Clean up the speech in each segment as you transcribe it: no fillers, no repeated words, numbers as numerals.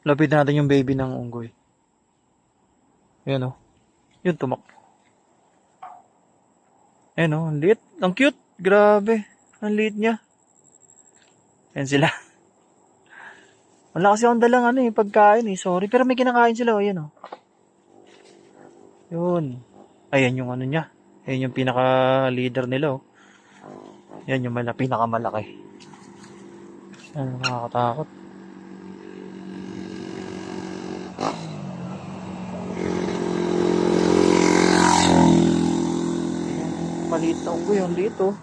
Lapit natin yung baby ng unggoy. Ayan o. Yun, tumakbo. Ayan o, ang liit. Ang cute. Grabe. Ang liit niya. Ayan sila. Wala kasi akong dalang pagkain eh. Sorry. Pero may kinakain sila. Ayan o. Yun. Ayan yung niya. Ayan yung pinaka-leader nila. Yan yung pinakamalaki. Ayan, nakakatakot. Maliit na unggoy yung dito.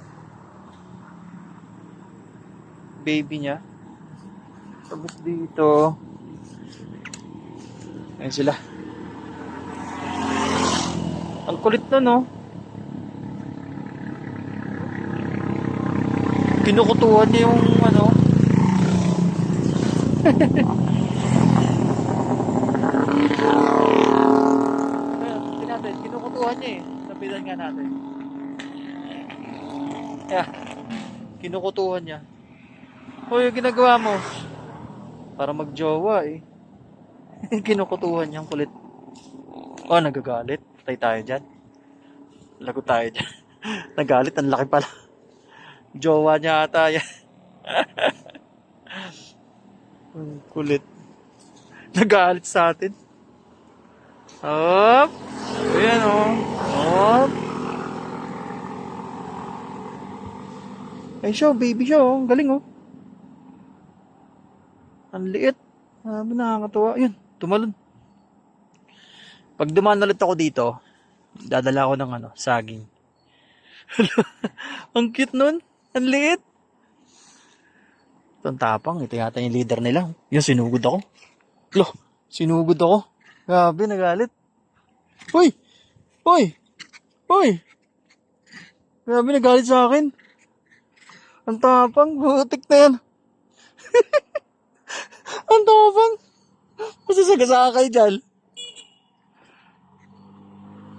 Baby niya. Tapos dito. Ayan sila. Ang kulit na no. Kinukutuhan niya yung natin, kinukutuhan niya eh. Lapitan nga natin. Yeah. Kinukutuhan niya. Hoy, yung ginagawa mo. Para magjowa eh. Kinukutuhan niya ang kulit. Oh, nagagalit. Patay tayo dyan. Lagot tayo dyan. Nagalit, ang laki pala. Jowa niya ata yan. Ang kulit. Nagalit sa atin. Hop. Ayan o. Hop. Ay siya, baby siya o. Ang galing o. Ang liit. Nakakatawa. Ayan, tumalon. Pag dumaan ulit ako dito, dadala ako ng saging. Ang cute nun. Ang liit. Ito ang tapang. Ito yata yung leader nila. Yan, sinugod ako. Lo, sinugod ako. Grabe, nagalit. Uy! Uy! Uy! Grabe, nagalit sa akin. Ang tapang. Butik na yan. Ang tapang. Masasagasaka kayo dyan.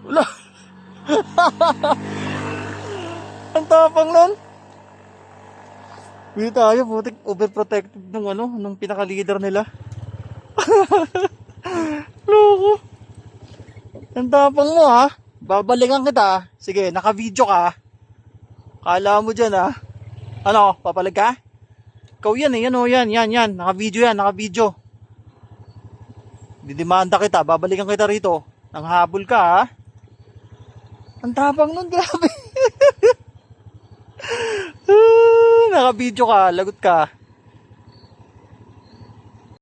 Wala. Ang tapang nun. Hindi tayo, putik, overprotective nung pinaka-leader nila. Loko. Ang tapang mo ha. Babalikan kita. Sige, naka-video ka. Kala mo dyan ha. Ano, papalag ka? Ikaw yan eh, yan. Naka-video yan, naka-video. Didemanda kita, babalikan kita rito. Nang habol ka ha. Ang tapang nun, grabe. Naka-video ka, lagot ka.